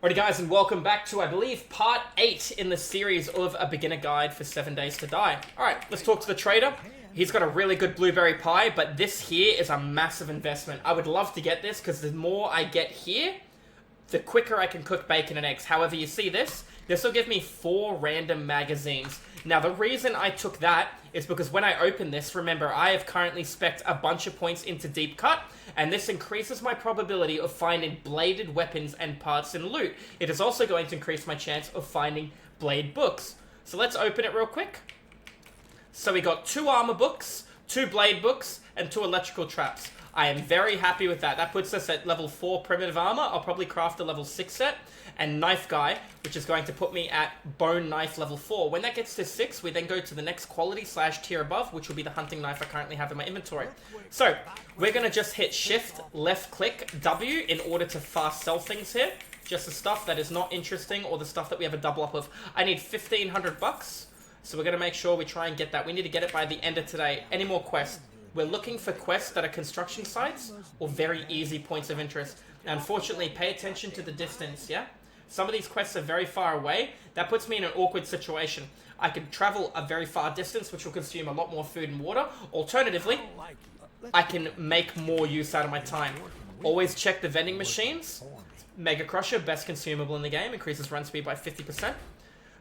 Alrighty guys, and welcome back to, I believe, part 8 in the series of A Beginner Guide for 7 Days to Die. Alright, let's talk to the trader. He's got a really good blueberry pie, but this here is a massive investment. I would love to get this, because the more I get here, the quicker I can cook bacon and eggs. However, you see this? This will give me 4 random magazines. Now, the reason I took that is because when I open this, remember, I have currently specced a bunch of points into Deep Cut, and this increases my probability of finding bladed weapons and parts in loot. It is also going to increase my chance of finding blade books. So let's open it real quick. So we got 2 armor books, 2 blade books, and 2 electrical traps. I am very happy with that. That puts us at level 4 primitive armor. I'll probably craft a level 6 set. And knife guy, which is going to put me at bone knife level 4. When that gets to 6, we then go to the next quality / tier above, which will be the hunting knife I currently have in my inventory. So, we're going to just hit shift, left click, W in order to fast sell things here. Just the stuff that is not interesting or the stuff that we have a double up of. I need 1,500 bucks. So we're going to make sure we try and get that. We need to get it by the end of today. Any more quests? We're looking for quests that are construction sites or very easy points of interest. Now, unfortunately, pay attention to the distance, yeah? Some of these quests are very far away. That puts me in an awkward situation. I could travel a very far distance, which will consume a lot more food and water. Alternatively, I can make more use out of my time. Always check the vending machines. Mega Crusher, best consumable in the game, increases run speed by 50%.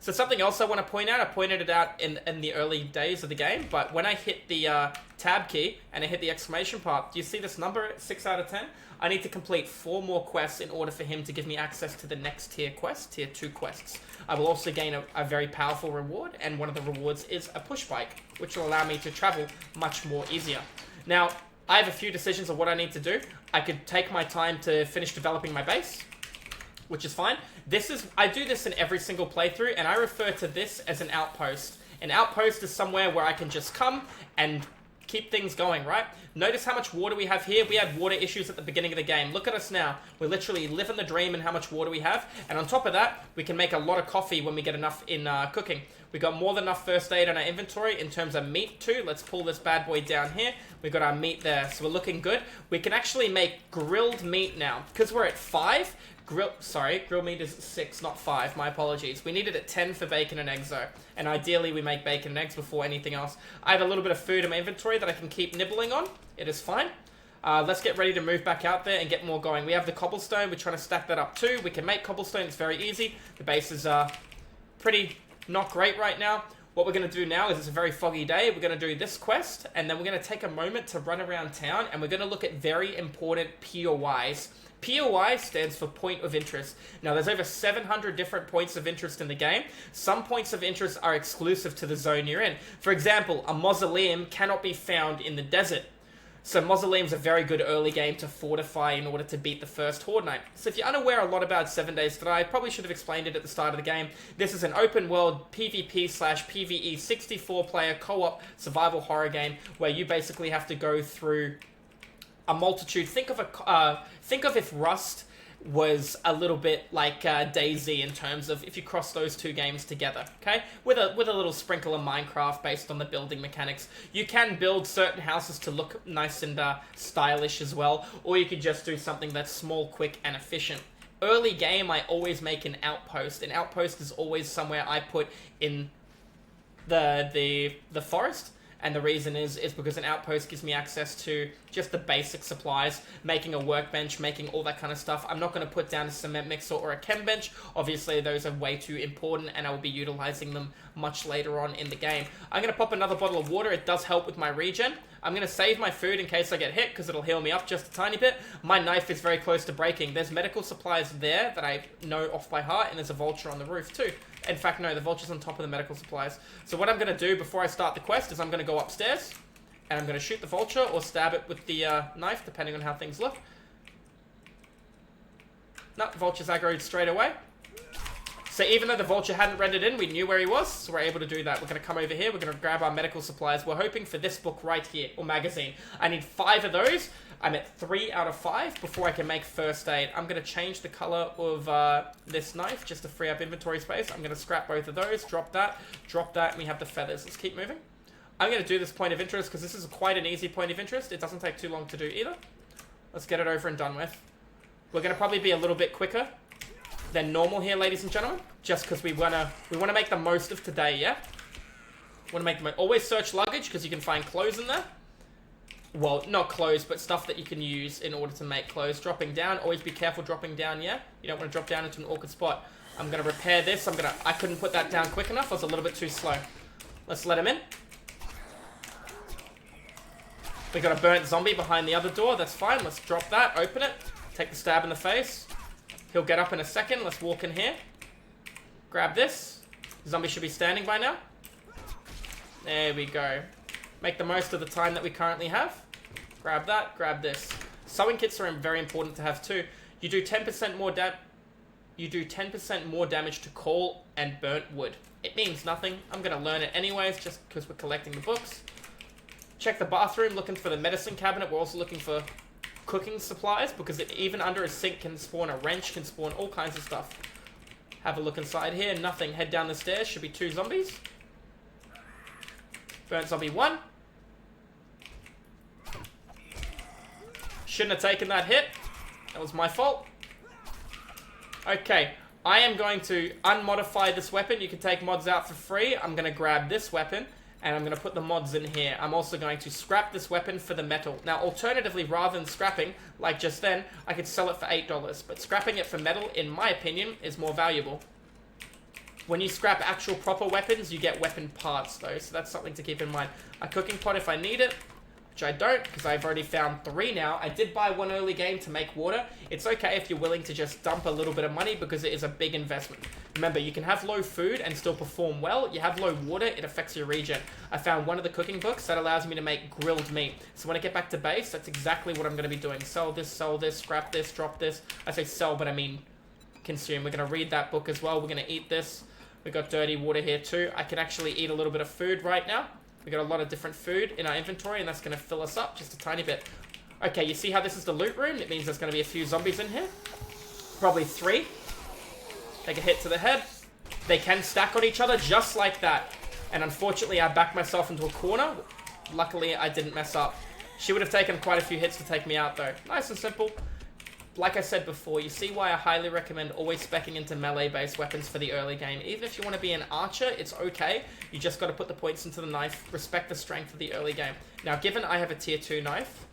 So something else I want to point out, I pointed it out in the early days of the game, but when I hit the tab key and I hit the exclamation mark, do you see this number, 6 out of 10? I need to complete 4 more quests in order for him to give me access to the next tier quest, tier 2 quests. I will also gain a very powerful reward, and one of the rewards is a push bike, which will allow me to travel much more easier. Now, I have a few decisions of what I need to do. I could take my time to finish developing my base, which is fine. I do this in every single playthrough, and I refer to this as an outpost. An outpost is somewhere where I can just come and keep things going, right? Notice how much water we have here. We had water issues at the beginning of the game. Look at us now. We're literally living the dream in how much water we have. And on top of that, we can make a lot of coffee when we get enough in cooking. We got more than enough first aid in our inventory in terms of meat too. Let's pull this bad boy down here. We got our meat there, so we're looking good. We can actually make grilled meat now. Because we're at 5, grilled meat is 6, not 5. My apologies. We need it at 10 for bacon and eggs though. And ideally we make bacon and eggs before anything else. I have a little bit of food in my inventory that I can keep nibbling on. It is fine. Let's get ready to move back out there and get more going. We have the cobblestone. We're trying to stack that up too. We can make cobblestone. It's very easy. The base is pretty not great right now. What we're going to do now is it's a very foggy day. We're going to do this quest, and then we're going to take a moment to run around town, and we're going to look at very important POIs. POI stands for point of interest. Now, there's over 700 different points of interest in the game. Some points of interest are exclusive to the zone you're in. For example, a mausoleum cannot be found in the desert. So mausoleum's a very good early game to fortify in order to beat the first Horde Knight. So if you're unaware a lot about 7 Days to Die, I probably should have explained it at the start of the game. This is an open world PvP / PvE 64-player co-op survival horror game where you basically have to go through a multitude. Think of if Rust was a little bit like DayZ in terms of if you cross those 2 games together, okay? With a little sprinkle of Minecraft based on the building mechanics. You can build certain houses to look nice and stylish as well, or you could just do something that's small, quick, and efficient. Early game, I always make an outpost. An outpost is always somewhere I put in the forest. And the reason is because an outpost gives me access to just the basic supplies, making a workbench, making all that kind of stuff. I'm not going to put down a cement mixer or a chem bench. Obviously, those are way too important, and I will be utilizing them much later on in the game. I'm going to pop another bottle of water. It does help with my regen. I'm going to save my food in case I get hit, because it'll heal me up just a tiny bit. My knife is very close to breaking. There's medical supplies there that I know off by heart, and there's a vulture on the roof too. In fact, no, the vulture's on top of the medical supplies. So what I'm going to do before I start the quest is I'm going to go upstairs, and I'm going to shoot the vulture or stab it with the knife, depending on how things look. No, the vulture's aggroed straight away. So even though the vulture hadn't rendered in, we knew where he was, so we're able to do that. We're going to come over here, we're going to grab our medical supplies. We're hoping for this book right here, or magazine. I need 5 of those. I'm at 3 out of 5 before I can make first aid. I'm going to change the color of this knife just to free up inventory space. I'm going to scrap both of those, drop that, and we have the feathers. Let's keep moving. I'm going to do this point of interest because this is quite an easy point of interest. It doesn't take too long to do either. Let's get it over and done with. We're going to probably be a little bit quicker than normal here, ladies and gentlemen. Just because we wanna make the most of today, yeah? Want to make the always search luggage because you can find clothes in there. Well, not clothes, but stuff that you can use in order to make clothes. Dropping down, always be careful dropping down, yeah? You don't want to drop down into an awkward spot. I'm gonna repair this. I couldn't put that down quick enough. I was a little bit too slow. Let's let him in. We got a burnt zombie behind the other door. That's fine. Let's drop that. Open it. Take the stab in the face. He'll get up in a second. Let's walk in here. Grab this. Zombie should be standing by now. There we go. Make the most of the time that we currently have. Grab that. Grab this. Sewing kits are very important to have too. You do 10% more damage to coal and burnt wood. It means nothing. I'm going to learn it anyways, just because we're collecting the books. Check the bathroom, looking for the medicine cabinet. We're also looking for cooking supplies, because even under a sink can spawn a wrench, can spawn all kinds of stuff. Have a look inside here. Nothing. Head down the stairs. Should be 2 zombies. Burnt zombie 1. Shouldn't have taken that hit. That was my fault. Okay. I am going to unmodify this weapon. You can take mods out for free. I'm going to grab this weapon, and I'm going to put the mods in here. I'm also going to scrap this weapon for the metal. Now, alternatively, rather than scrapping, like just then, I could sell it for $8. But scrapping it for metal, in my opinion, is more valuable. When you scrap actual proper weapons, you get weapon parts, though. So that's something to keep in mind. A cooking pot if I need it, which I don't, because I've already found 3 now. I did buy 1 early game to make water. It's okay if you're willing to just dump a little bit of money, because it is a big investment. Remember, you can have low food and still perform well. You have low water, it affects your regen. I found one of the cooking books that allows me to make grilled meat. So when I get back to base, that's exactly what I'm going to be doing. Sell this, scrap this, drop this. I say sell, but I mean consume. We're going to read that book as well. We're going to eat this. We got dirty water here too. I can actually eat a little bit of food right now. We got a lot of different food in our inventory, and that's going to fill us up just a tiny bit. Okay, you see how this is the loot room? It means there's going to be a few zombies in here. Probably 3. Take a hit to the head. They can stack on each other just like that. And unfortunately, I backed myself into a corner. Luckily, I didn't mess up. She would have taken quite a few hits to take me out, though. Nice and simple. Like I said before, you see why I highly recommend always speccing into melee-based weapons for the early game. Even if you want to be an archer, it's okay. You just got to put the points into the knife, respect the strength of the early game. Now, given I have a tier 2 knife,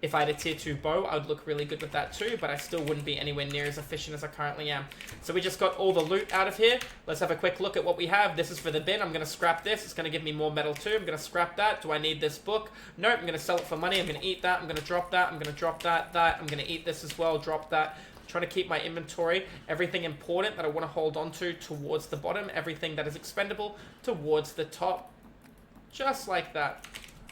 if I had a tier 2 bow, I would look really good with that too, but I still wouldn't be anywhere near as efficient as I currently am. So we just got all the loot out of here. Let's have a quick look at what we have. This is for the bin. I'm going to scrap this. It's going to give me more metal too. I'm going to scrap that. Do I need this book? Nope. I'm going to sell it for money. I'm going to eat that. I'm going to drop that. I'm going to drop that. I'm going to eat this as well. Drop that. Trying to keep my inventory, everything important that I want to hold on to towards the bottom, everything that is expendable towards the top. Just like that.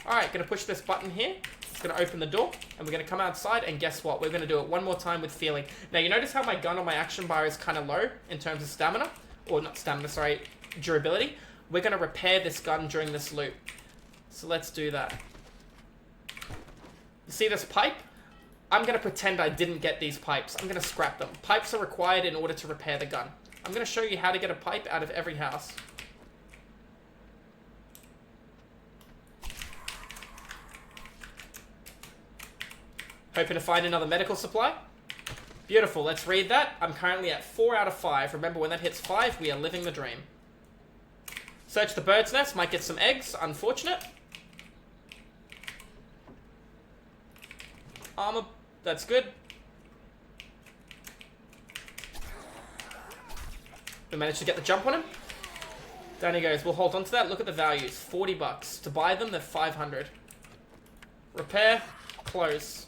Alright, going to push this button here. It's going to open the door, and we're going to come outside, and guess what? We're going to do it one more time with feeling. Now, you notice how my gun on my action bar is kind of low in terms of stamina? Or not stamina, sorry, durability. We're going to repair this gun during this loop. So let's do that. You see this pipe? I'm going to pretend I didn't get these pipes. I'm going to scrap them. Pipes are required in order to repair the gun. I'm going to show you how to get a pipe out of every house. Hoping to find another medical supply. Beautiful, let's read that. I'm currently at 4 out of 5. Remember, when that hits 5, we are living the dream. Search the bird's nest, might get some eggs. Unfortunate. Armor, that's good. We managed to get the jump on him. Down he goes. We'll hold on to that. Look at the values. 40 bucks. To buy them, they're 500. Repair. Close.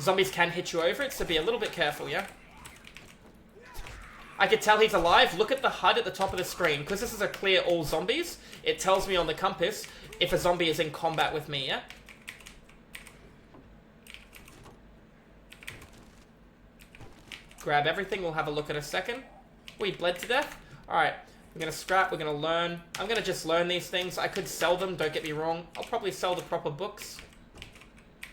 Zombies can hit you over it, so be a little bit careful, yeah? I could tell he's alive. Look at the HUD at the top of the screen. Because this is a clear all zombies, it tells me on the compass if a zombie is in combat with me, yeah? Grab everything. We'll have a look in a second. We bled to death. Alright. We're going to scrap. We're going to learn. I'm going to just learn these things. I could sell them. Don't get me wrong. I'll probably sell the proper books.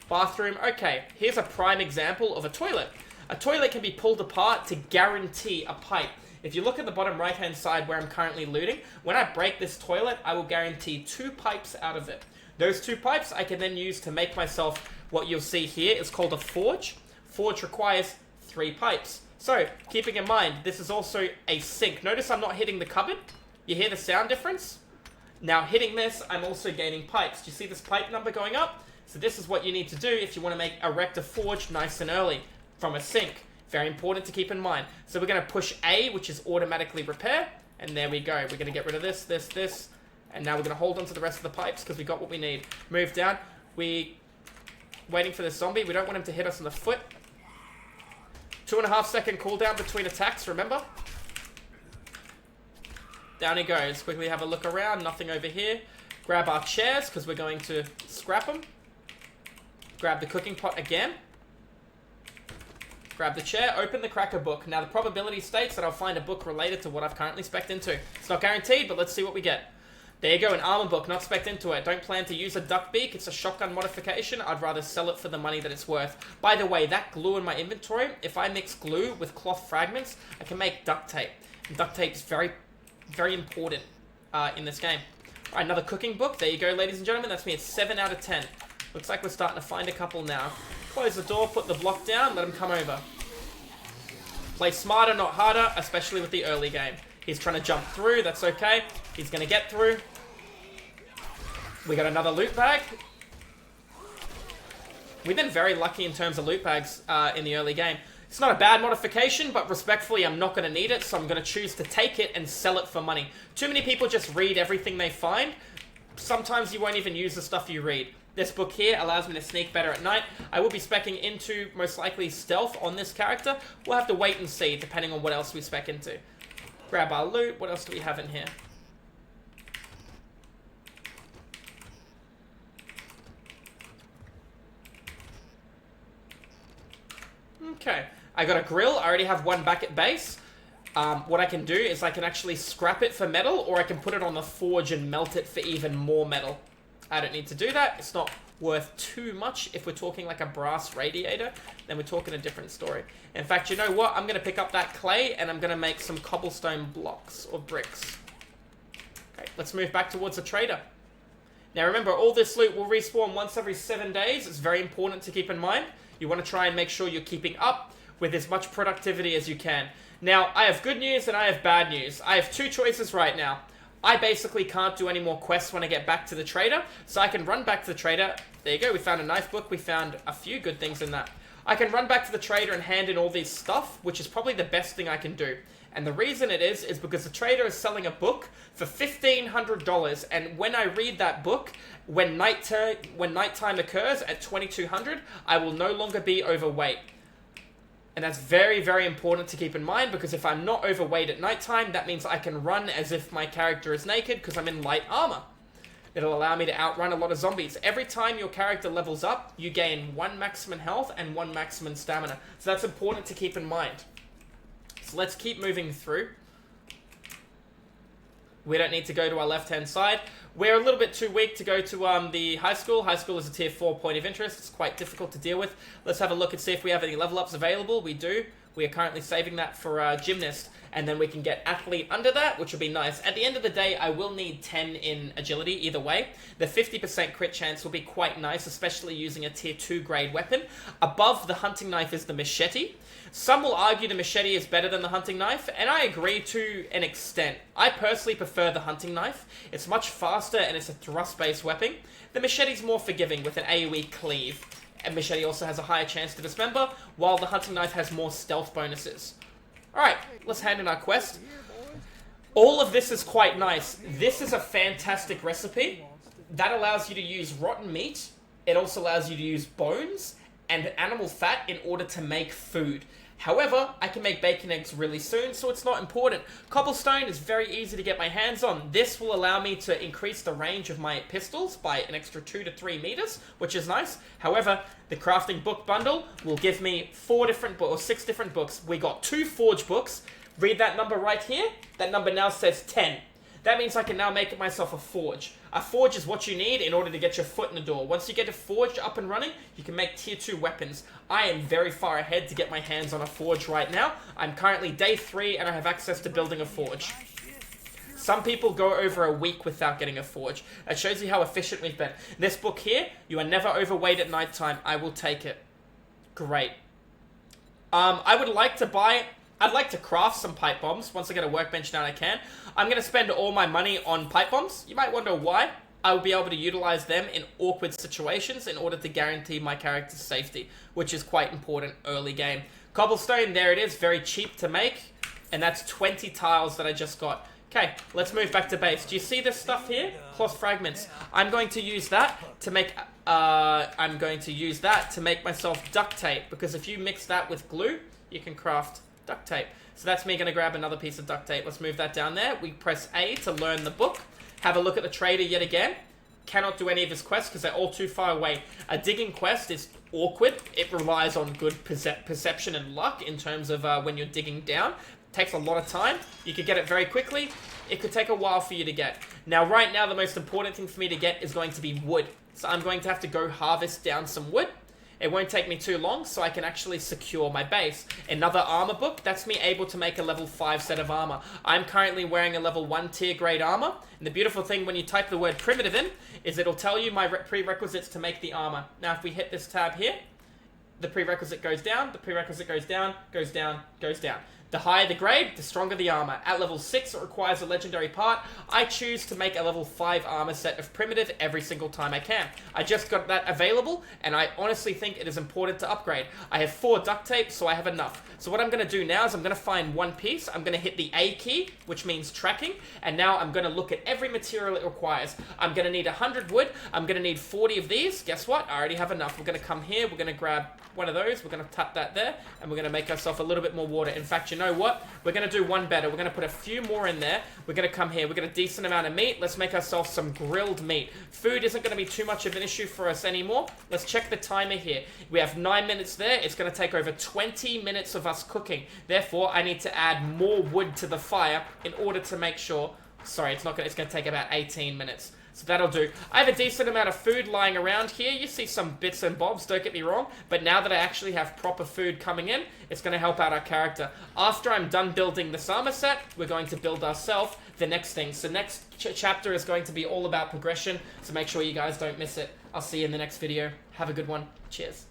Bathroom. Okay. Here's a prime example of a toilet. A toilet can be pulled apart to guarantee a pipe. If you look at the bottom right-hand side where I'm currently looting, when I break this toilet, I will guarantee 2 pipes out of it. Those 2 pipes I can then use to make myself what you'll see here is called a forge. Forge requires 3 pipes. So, keeping in mind, this is also a sink. Notice I'm not hitting the cupboard. You hear the sound difference? Now, hitting this, I'm also gaining pipes. Do you see this pipe number going up? So this is what you need to do if you want to erect a forge nice and early from a sink. Very important to keep in mind. So we're going to push A, which is automatically repair. And there we go. We're going to get rid of this, this, this. And now we're going to hold on to the rest of the pipes because we got what we need. Move down. Waiting for the zombie. We don't want him to hit us in the foot. 2.5 second cooldown between attacks, remember? Down he goes. Quickly have a look around. Nothing over here. Grab our chairs because we're going to scrap them. Grab the cooking pot again. Grab the chair. Open the cracker book. Now the probability states that I'll find a book related to what I've currently spec'd into. It's not guaranteed, but let's see what we get. There you go, an armor book, not spec'd into it. Don't plan to use a duck beak. It's a shotgun modification. I'd rather sell it for the money that it's worth. By the way, that glue in my inventory, if I mix glue with cloth fragments, I can make duct tape. And duct tape is very, very important in this game. All right, another cooking book. There you go, ladies and gentlemen. That's me. It's 7 out of 10. Looks like we're starting to find a couple now. Close the door, put the block down, let him come over. Play smarter, not harder, especially with the early game. He's trying to jump through. That's okay. He's going to get through. We got another loot bag. We've been very lucky in terms of loot bags in the early game. It's not a bad modification, but respectfully, I'm not going to need it, so I'm going to choose to take it and sell it for money. Too many people just read everything they find. Sometimes you won't even use the stuff you read. This book here allows me to sneak better at night. I will be speccing into, most likely, stealth on this character. We'll have to wait and see, depending on what else we spec into. Grab our loot. What else do we have in here? Okay, I got a grill. I already have one back at base. What I can do is I can actually scrap it for metal, or I can put it on the forge and melt it for even more metal. I don't need to do that. It's not worth too much. If we're talking like a brass radiator, then we're talking a different story. In fact, you know what? I'm going to pick up that clay and I'm going to make some cobblestone blocks or bricks. Okay, let's move back towards the trader. Now remember, all this loot will respawn once every 7 days. It's very important to keep in mind. You want to try and make sure you're keeping up with as much productivity as you can. Now, I have good news and I have bad news. I have 2 choices right now. I basically can't do any more quests when I get back to the trader, so I can run back to the trader. There you go, we found a knife book. We found a few good things in that. I can run back to the trader and hand in all this stuff, which is probably the best thing I can do. And the reason it is because the trader is selling a book for $1,500, and when I read that book, when nighttime occurs at 2200, I will no longer be overweight. And that's very, very important to keep in mind, because if I'm not overweight at nighttime, that means I can run as if my character is naked because I'm in light armor. It'll allow me to outrun a lot of zombies. Every time your character levels up, you gain 1 maximum health and 1 maximum stamina. So that's important to keep in mind. So let's keep moving through. We don't need to go to our left-hand side. We're a little bit too weak to go to the high school. High school is a tier 4 point of interest. It's quite difficult to deal with. Let's have a look and see if we have any level ups available. We do. We are currently saving that for gymnast. And then we can get athlete under that, which will be nice. At the end of the day, I will need 10 in agility either way. The 50% crit chance will be quite nice, especially using a tier 2 grade weapon. Above the hunting knife is the machete. Some will argue the machete is better than the hunting knife, and I agree to an extent. I personally prefer the hunting knife. It's much faster and it's a thrust-based weapon. The machete's more forgiving with an AoE cleave. And machete also has a higher chance to dismember, while the hunting knife has more stealth bonuses. Alright, let's hand in our quest. All of this is quite nice. This is a fantastic recipe. That allows you to use rotten meat. It also allows you to use bones and animal fat in order to make food. However, I can make bacon eggs really soon, so it's not important. Cobblestone is very easy to get my hands on. This will allow me to increase the range of my pistols by an extra 2 to 3 meters, which is nice. However, the crafting book bundle will give me 6 different books. We got 2 forge books. Read that number right here. That number now says 10. That means I can now make myself a forge. A forge is what you need in order to get your foot in the door. Once you get a forge up and running, you can make tier 2 weapons. I am very far ahead to get my hands on a forge right now. I'm currently day 3 and I have access to building a forge. Some people go over a week without getting a forge. It shows you how efficient we've been. This book here, you are never overweight at nighttime. I will take it. Great. I would like to buy... I'd like to craft some pipe bombs. Once I get a workbench down, I can. I'm going to spend all my money on pipe bombs. You might wonder why. I will be able to utilize them in awkward situations in order to guarantee my character's safety, which is quite important early game. Cobblestone, there it is. Very cheap to make. And that's 20 tiles that I just got. Okay, let's move back to base. Do you see this stuff here? Cloth fragments. I'm going to use that to make... I'm going to use that to make myself duct tape. Because if you mix that with glue, you can craft... duct tape. So that's me going to grab another piece of duct tape. Let's move that down there. We press A to learn the book. Have a look at the trader yet again. Cannot do any of his quests because they're all too far away. A digging quest is awkward. It relies on good perception and luck in terms of when you're digging down. Takes a lot of time. You could get it very quickly. It could take a while for you to get. Now, right now, the most important thing for me to get is going to be wood. So I'm going to have to go harvest down some wood. It won't take me too long, so I can actually secure my base. Another armor book, that's me able to make a level 5 set of armor. I'm currently wearing a level 1 tier grade armor, and the beautiful thing when you type the word primitive in, is it'll tell you my prerequisites to make the armor. Now if we hit this tab here, the prerequisite goes down, the prerequisite goes down, goes down, goes down. The higher the grade, the stronger the armor. At level 6, it requires a legendary part. I choose to make a level 5 armor set of primitive every single time I can. I just got that available, and I honestly think it is important to upgrade. I have 4 duct tape, so I have enough. So what I'm going to do now is I'm going to find one piece. I'm going to hit the A key, which means tracking, and now I'm going to look at every material it requires. I'm going to need 100 wood. I'm going to need 40 of these. Guess what? I already have enough. We're going to come here. We're going to grab one of those. We're going to tap that there, and we're going to make ourselves a little bit more water. In fact, you know what? We're going to do one better. We're going to put a few more in there. We're going to come here. We're going to decent amount of meat. Let's make ourselves some grilled meat. Food isn't going to be too much of an issue for us anymore. Let's check the timer here. We have 9 minutes there. It's going to take over 20 minutes of us cooking. Therefore, I need to add more wood to the fire in order to make sure... Sorry, it's going to take about 18 minutes. So that'll do. I have a decent amount of food lying around here. You see some bits and bobs, don't get me wrong. But now that I actually have proper food coming in, it's going to help out our character. After I'm done building this armor set, we're going to build ourselves the next thing. So next chapter is going to be all about progression. So make sure you guys don't miss it. I'll see you in the next video. Have a good one. Cheers.